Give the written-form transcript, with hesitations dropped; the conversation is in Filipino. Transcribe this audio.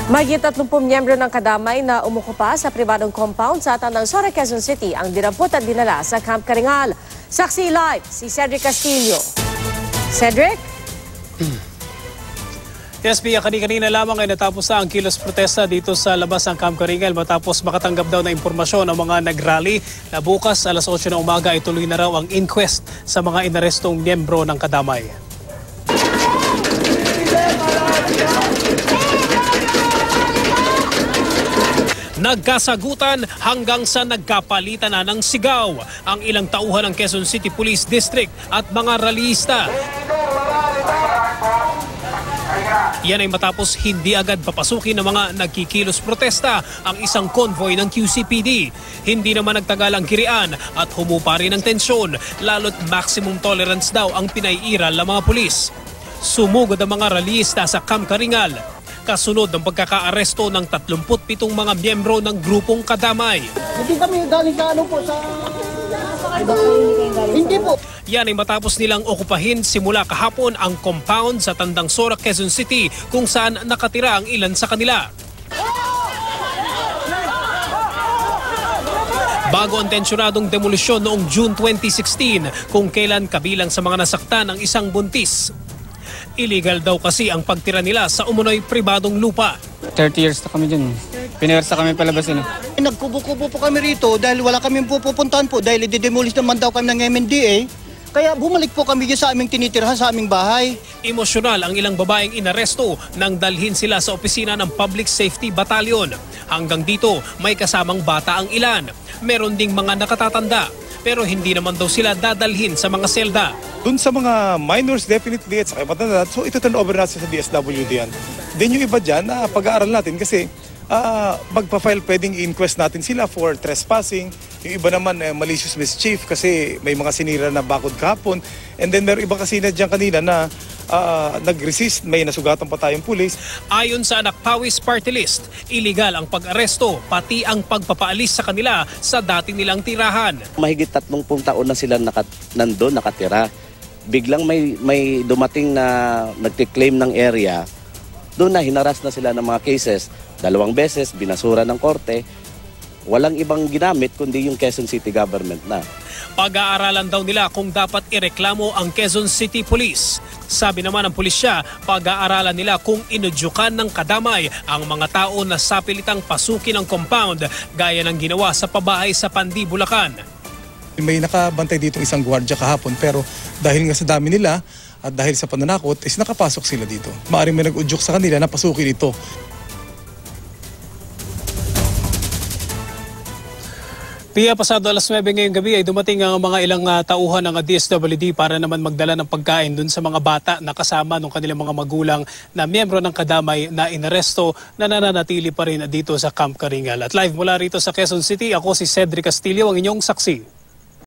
Mahigit 30 miyembro ng kadamay na umukupa sa pribadong compound sa Tandansora, Quezon City ang dinampot at dinala sa Camp Karingal. Saksi live si Cedric Castillo. Cedric? Yes, Pia, kanina lamang ay natapos na ang kilos protesta dito sa labas ng Camp Karingal matapos makatanggap daw na impormasyon ng mga nagrally na bukas alas 8 ng umaga ay tuloy na raw ang inquest sa mga inarestong miyembro ng kadamay. Nagkasagutan hanggang sa nagkapalitan na ng sigaw ang ilang tauhan ng Quezon City Police District at mga rallyista. Yan ay matapos hindi agad papasukin ng mga nagkikilos protesta ang isang convoy ng QCPD. Hindi naman nagtagal ang kirian at humupa rin ang tensyon, lalo't maximum tolerance daw ang pinaiiral ng mga pulis. Sumugod ang mga rallyista sa Camp Karingal. Kasunod ng pagkakaaresto ng 37 mga miyembro ng grupong kadamay. Hindi kami galing sa Hindi po. Yan ay matapos nilang okupahin simula kahapon ang compound sa Tandansora, Quezon City kung saan nakatira ang ilan sa kanila. Bago ang tensyonadong demolisyon noong June 2016 kung kailan kabilang sa mga nasaktan ang isang buntis. Illegal daw kasi ang pagtira nila sa umunoy pribadong lupa. 30 years na kami dyan. Pinersa kami palabas yun. Nagkubo-kubo po kami rito dahil wala kami pupuntahan po dahil i-demolish naman daw kami ng MNDA. Kaya bumalik po kami sa aming tinitirahan sa aming bahay. Emosyonal ang ilang babaeng inaresto nang dalhin sila sa opisina ng Public Safety Battalion. Hanggang dito may kasamang bata ang ilan. Meron ding mga nakatatanda. Pero hindi naman daw sila dadalhin sa mga selda. Doon sa mga minors definitely at sa matanda, so ito turn over natin sa DSWD yan. Then yung iba dyan, pag-aaral natin kasi magpa-file pwedeng inquest natin sila for trespassing. Yung iba naman malicious mischief kasi may mga sinira na bakod kahapon. And then meron iba kasi na dyan kanina na nag-resist, may nasugatan pa tayong pulis. Ayon sa Anak Pawis Party List, illegal ang pag-aresto pati ang pagpapaalis sa kanila sa dati nilang tirahan. Mahigit 30 taon na sila nandun nakatira. Biglang may dumating na nagte-claim ng area, doon na hinaras na sila ng mga cases. 2 beses, binasura ng korte. Walang ibang ginamit kundi yung Quezon City government na. Pag-aaralan daw nila kung dapat ireklamo ang Quezon City Police. Sabi naman ng pulisya, pag-aaralan nila kung inudyukan ng kadamay ang mga tao na sapilitang pasukin ang compound gaya ng ginawa sa pabahay sa Pandi, Bulacan. May nakabantay dito isang gwardiya kahapon pero dahil nga sa dami nila at dahil sa pananakot is nakapasok sila dito. Maaaring may nag-udyok sa kanila na pasukin ito. Pia, pasado alas 9 ngayong gabi ay dumating ang mga ilang tauhan ng DSWD para naman magdala ng pagkain dun sa mga bata na kasama ng kanilang mga magulang na miyembro ng kadamay na inaresto na nananatili pa rin dito sa Camp Karingal. At live mula rito sa Quezon City, ako si Cedric Castillo, ang inyong saksi.